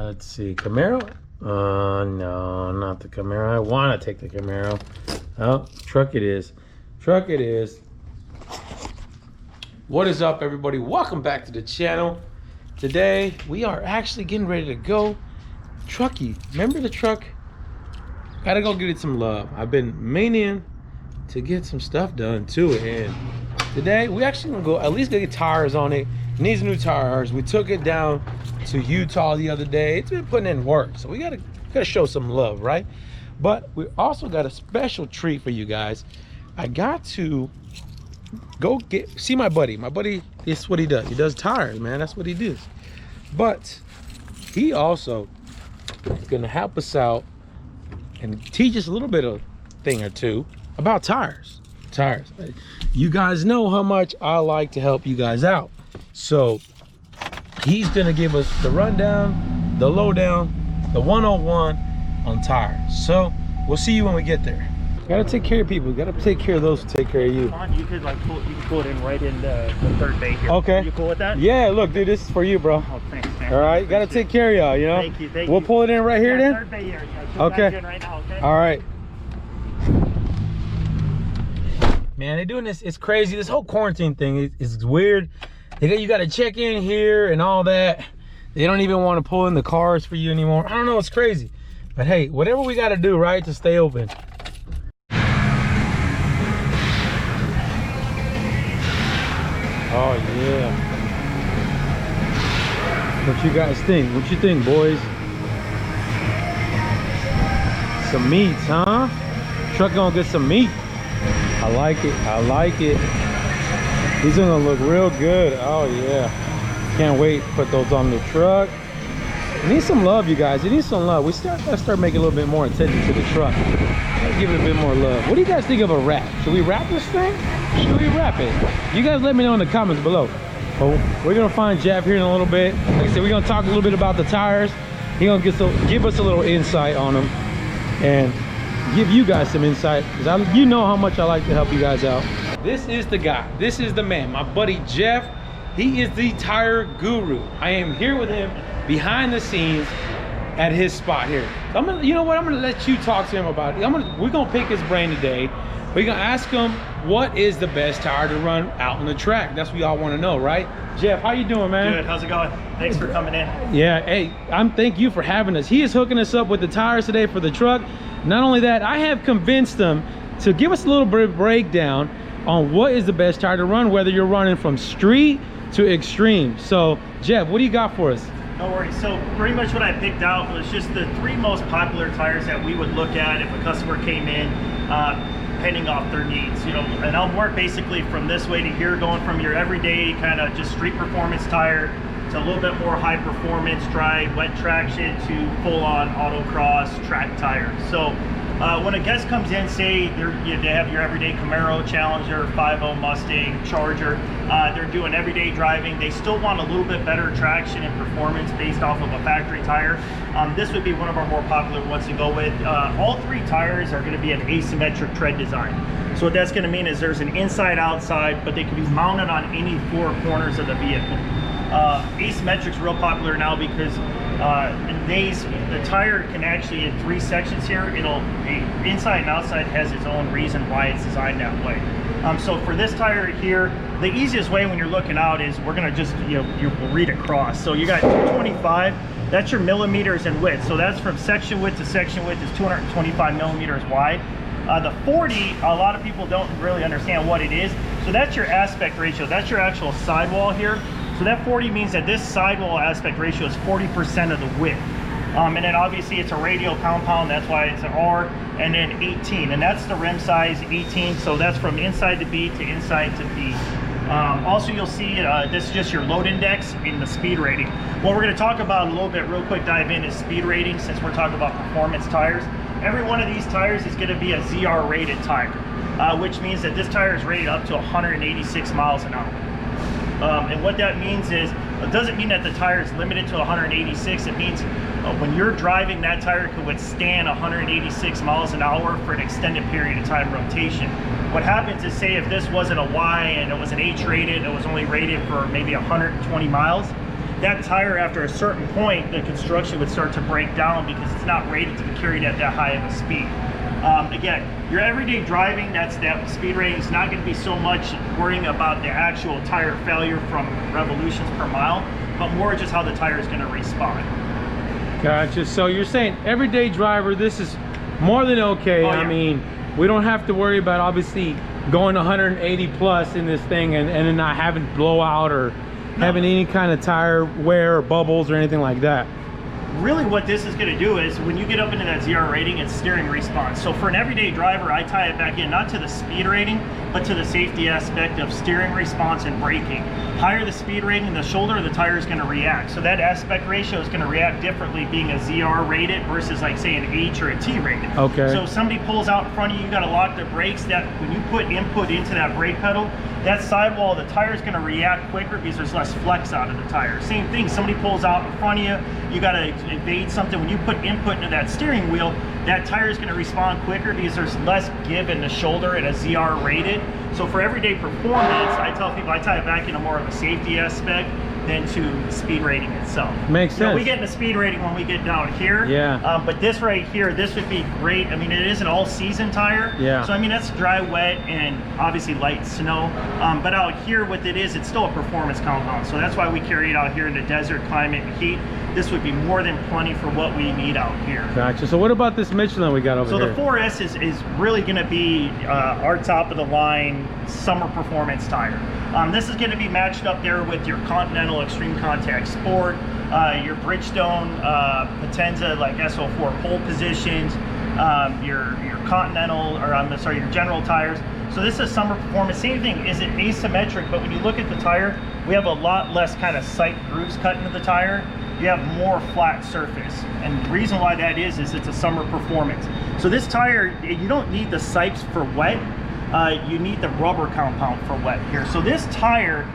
Let's see, Camaro. No, not the Camaro. I want to take the Camaro. Oh, truck it is. Truck it is. What is up, everybody? Welcome back to the channel. Today we are actually getting ready to go trucky. Remember the truck? Gotta go get it some love. I've been meaning to get some stuff done to it, and today we actually gonna go at least get tires on it. It needs new tires. We took it down to Utah the other day. It's been putting in work, so we gotta show some love, right? But we also got a special treat for you guys. I got to go see my buddy. My buddy, this is what he does. He does tires, man. That's what he does. But he also is gonna help us out and teach us a little bit of thing or two about tires. You guys know how much I like to help you guys out. So he's gonna give us the rundown, the lowdown, the 101 on tires. So we'll see you when we get there. Gotta take care of people. Gotta take care of those who take care of you. You could like pull it in right in the third bay here. Okay. You cool with that? Yeah, look, dude, this is for you, bro. Oh, thanks, man. All right, gotta take care of y'all, you know? Thank you, thank we'll you. pull it in right here then? Third bay here. Okay. Right now, okay. All right. Man, they're doing this, it's crazy. This whole quarantine thing is weird. You gotta check in here and all that. They don't even want to pull in the cars for you anymore. I don't know, it's crazy. But hey, whatever we gotta do, right, to stay open. Oh yeah. What you guys think? What you think, boys? Some meats, huh? Truck gonna get some meat. I like it. I like it. These are gonna look real good. Oh yeah. Can't wait to put those on the truck. It needs some love, you guys. It needs some love. We gotta start making a little bit more attention to the truck. Gotta give it a bit more love. What do you guys think of a wrap? Should we wrap this thing? Should we wrap it? You guys let me know in the comments below. Oh, we're gonna find Jeff here in a little bit. Like I said, we're gonna talk a little bit about the tires. He's gonna give us a little insight on them and give you guys some insight, because you know how much I like to help you guys out. This is the guy. This is the man. My buddy Jeff. He is the tire guru. I am here with him behind the scenes at his spot here. So I'm gonna, you know what? I'm gonna let you talk to him about it. We're gonna pick his brain today. We're gonna ask him what is the best tire to run out on the track. That's what we all want to know, right? Jeff, how you doing, man? Good. How's it going? Thanks for coming in. Yeah. Hey, thank you for having us. He is hooking us up with the tires today for the truck. Not only that, I have convinced him to give us a little bit of breakdown on what is the best tire to run, whether you're running from street to extreme. So, Jeff, what do you got for us? No worries. So pretty much what I picked out was just the 3 most popular tires that we would look at if a customer came in, depending off their needs. You know, and I'll work basically from this way to here, going from your everyday kind of just street performance tire to a little bit more high performance, dry, wet traction to full on autocross track tires. So when a guest comes in, say they have your everyday Camaro, Challenger, 5.0 Mustang, Charger, they're doing everyday driving, they still want a little bit better traction and performance based off of a factory tire. This would be one of our more popular ones to go with. All 3 tires are going to be an asymmetric tread design. So what that's going to mean is there's an inside outside, but they can be mounted on any 4 corners of the vehicle. Asymmetric's real popular now because the tire can actually, in 3 sections here, the inside and outside has its own reason why it's designed that way. So for this tire here, the easiest way when you're looking out is we're gonna just, you read across. So you got 225, that's your millimeters in width. So that's from section width to section width is 225 millimeters wide. The 40, a lot of people don't really understand what it is. So that's your aspect ratio. That's your actual sidewall here. So that 40 means that this sidewall aspect ratio is 40% of the width. And then obviously it's a radial compound, that's why it's an R, and then 18, and that's the rim size, 18, so that's from inside to B to inside to B. Also, you'll see this is just your load index in the speed rating. What we're going to talk about a little bit, real quick dive in, is speed rating, since we're talking about performance tires. Every one of these tires is going to be a ZR rated tire, which means that this tire is rated up to 186 miles an hour. And what that means is, it doesn't mean that the tire is limited to 186. It means when you're driving, that tire can withstand 186 miles an hour for an extended period of time rotation. What happens is, say if this wasn't a Y and it was an H rated, and it was only rated for maybe 120 miles, that tire, after a certain point, the construction would start to break down because it's not rated to be carried at that high of a speed. Again, your everyday driving, that speed rating is not going to be so much worrying about the actual tire failure from revolutions per mile, but more just how the tire is going to respond. Gotcha. So you're saying everyday driver, this is more than okay. Oh, yeah. I mean, we don't have to worry about obviously going 180 plus in this thing and then not having blowout or having any kind of tire wear or bubbles or anything like that. Really what this is going to do is when you get up into that ZR rating, it's steering response. So for an everyday driver, I tie it back in not to the speed rating, but to the safety aspect of steering response and braking. Higher the speed rating, the shoulder of the tire is going to react. So that aspect ratio is going to react differently being a ZR rated versus like say an H or a T rated. Okay. So if somebody pulls out in front of you, you got to lock the brakes. That when you put input into that brake pedal, that sidewall of the tire is going to react quicker because there's less flex out of the tire. Same thing, somebody pulls out in front of you, you got to evade something. When you put input into that steering wheel, that tire is going to respond quicker because there's less give in the shoulder at a ZR rated. So for everyday performance, I tell people I tie it back into more of a safety aspect than to speed rating itself. Makes sense. We get into speed rating when we get down here. Yeah. But this right here, this would be great. I mean, it is an all-season tire. Yeah. So I mean, that's dry, wet, and obviously light snow. But out here, what it is, it's still a performance compound. So that's why we carry it out here in the desert climate and heat. This would be more than plenty for what we need out here. Gotcha. So what about this Michelin we got over here? So the 4S is really going to be our top of the line summer performance tire. This is going to be matched up there with your Continental Extreme Contact Sport, your Bridgestone Potenza like SO4 pole positions, your Continental, or I'm sorry, your General tires. So this is summer performance. Same thing, is it asymmetric? But when you look at the tire, we have a lot less kind of sight grooves cut into the tire. You have more flat surface, and the reason why that is it's a summer performance. So this tire, you don't need the sipes for wet, you need the rubber compound for wet here. So this tire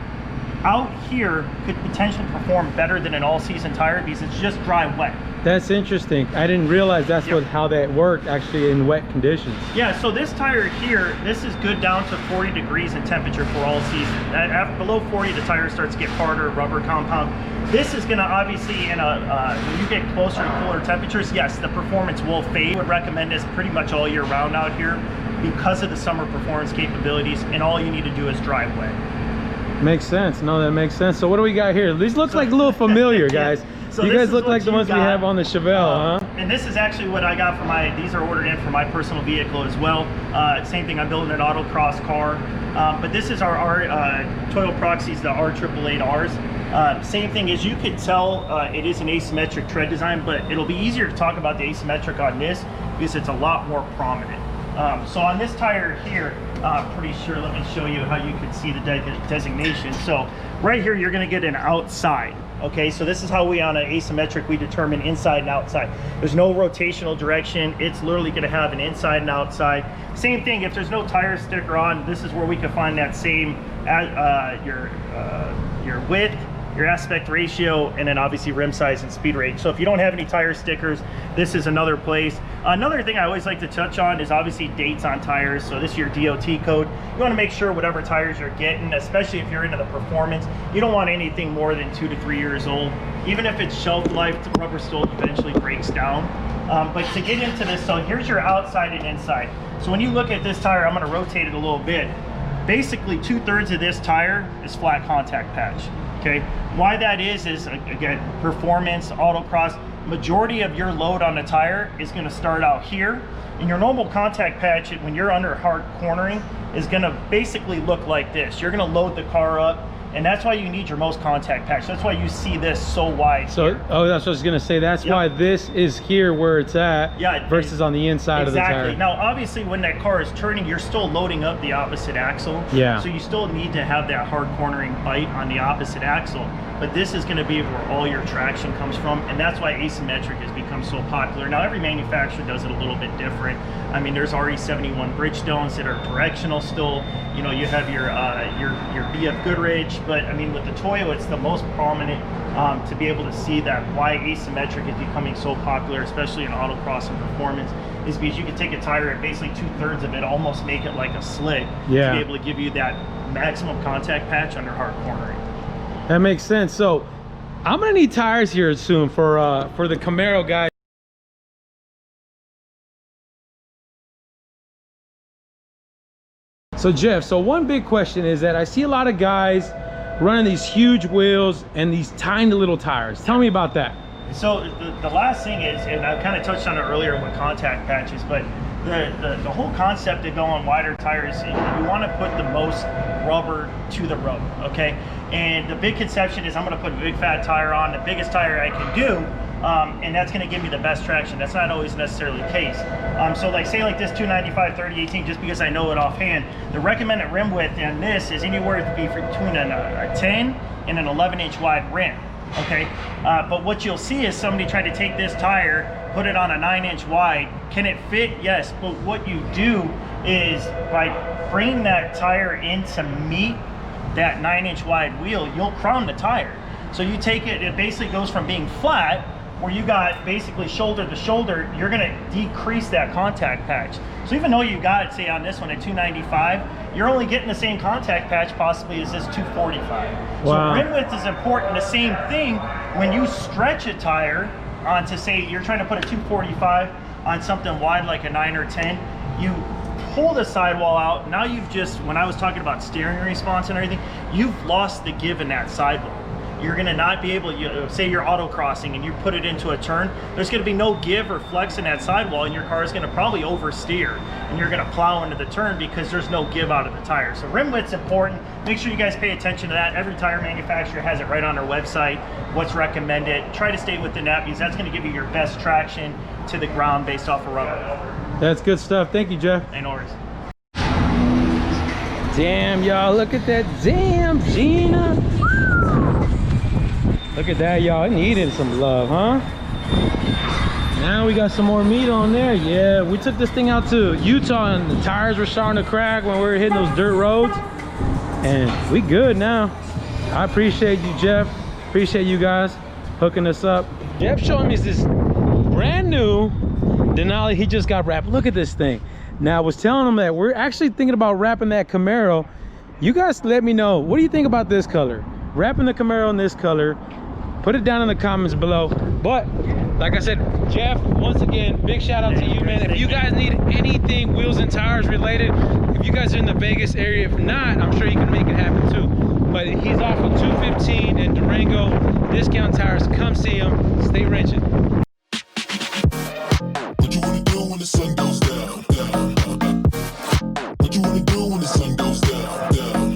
out here could potentially perform better than an all-season tire because it's just dry wet. That's interesting. I didn't realize that's how that worked actually in wet conditions. Yeah, so this tire here, this is good down to 40 degrees in temperature for all season. Below 40, the tire starts to get harder, rubber compound. This is gonna obviously, when you get closer to cooler temperatures, yes, the performance will fade. I would recommend this pretty much all year round out here because of the summer performance capabilities, and all you need to do is dry wet. Makes sense. No, that makes sense. So what do we got here? These look like a little familiar, guys. So you guys look like the ones we have on the Chevelle, huh? And this is actually what I got for these are ordered in for my personal vehicle as well. Same thing, I'm building an autocross car. But this is our Toyo Proxys, the R888Rs. Same thing, as you could tell, it is an asymmetric tread design, but it'll be easier to talk about the asymmetric on this because it's a lot more prominent. So on this tire here, pretty sure, let me show you how you can see the designation. So right here, you're gonna get an outside. Okay, so this is how we on an asymmetric, we determine inside and outside. There's no rotational direction. It's literally gonna have an inside and outside. Same thing, if there's no tire sticker on, this is where we can find that same, your width, your aspect ratio, and then obviously rim size and speed range. So if you don't have any tire stickers, this is another place. Another thing I always like to touch on is obviously dates on tires. So this is your DOT code. You want to make sure whatever tires you're getting, especially if you're into the performance, you don't want anything more than 2 to 3 years old. Even if it's shelf life, the rubber still eventually breaks down. But to get into this, so here's your outside and inside. So when you look at this tire, I'm going to rotate it a little bit. Basically 2/3 of this tire is flat contact patch. Okay, why that is again, performance, autocross, majority of your load on the tire is going to start out here, and your normal contact patch, when you're under hard cornering, is going to basically look like this. You're going to load the car up, and that's why you need your most contact patch. That's why you see this so wide. So, that's what I was going to say. That's why this is here where it's at, versus on the inside of the tire. Exactly. Now, obviously, when that car is turning, you're still loading up the opposite axle. Yeah. So you still need to have that hard cornering bite on the opposite axle. But this is going to be where all your traction comes from, and that's why asymmetric has become so popular. Now, every manufacturer does it a little bit different. I mean, there's RE71 Bridgestones that are directional still. You know, you have your BF Goodrich, but I mean, with the Toyo, it's the most prominent to be able to see that why asymmetric is becoming so popular, especially in autocross and performance, is because you can take a tire and basically 2/3 of it, almost make it like a slit, to be able to give you that maximum contact patch under hard cornering. That makes sense. So I'm gonna need tires here soon for the Camaro, guys. So Jeff, so one big question is that I see a lot of guys running these huge wheels and these tiny little tires. Tell me about that. So the last thing is, and I kind of touched on it earlier with contact patches, but the whole concept to go on wider tires, you want to put the most rubber to the road, okay? And the big conception is I'm going to put a big fat tire on, the biggest tire I can do, and that's going to give me the best traction. That's not always necessarily the case. So like say like this 295 3018, just because I know it offhand, the recommended rim width on this is anywhere to be between a 10 and an 11-inch wide rim. Okay, but what you'll see is somebody try to take this tire, put it on a 9-inch wide. Can it fit? Yes, but what you do is by bringing that tire in to meet that 9-inch wide wheel, you'll crown the tire. So you take it, it basically goes from being flat, where you got basically shoulder to shoulder, you're gonna decrease that contact patch. So even though you got, say on this one at 295, you're only getting the same contact patch possibly as this 245. Wow. So rim width is important. The same thing when you stretch a tire onto, say you're trying to put a 245 on something wide like a 9 or 10, you pull the sidewall out. Now you've just, when I was talking about steering response and everything, you've lost the give in that sidewall. You're gonna not be able, say you're autocrossing and you put it into a turn, there's gonna be no give or flex in that sidewall, and your car is gonna probably oversteer and you're gonna plow into the turn because there's no give out of the tire. So rim width's important. Make sure you guys pay attention to that. Every tire manufacturer has it right on their website, what's recommended. Try to stay within that because that's gonna give you your best traction to the ground based off of rubber. That's good stuff. Thank you, Jeff. Ain't no worries. Damn, y'all, look at that. Damn, Gina. Look at that, y'all. It needed some love, huh? Now we got some more meat on there. Yeah, we took this thing out to Utah and the tires were starting to crack when we were hitting those dirt roads. And we good now. I appreciate you, Jeff. Appreciate you guys hooking us up. Jeff showing me this brand new Denali he just got wrapped. Look at this thing. Now I was telling him that we're actually thinking about wrapping that Camaro. You guys let me know, what do you think about this color? Wrapping the Camaro in this color. Put it down in the comments below. But like I said, Jeff, once again, big shout out to you, man. If you guys need anything wheels and tires related, if you guys are in the Vegas area, if not, I'm sure you can make it happen too. But he's off of 215 and Durango Discount Tires. Come see him. Stay wrenching. What you wanna do when the sun goes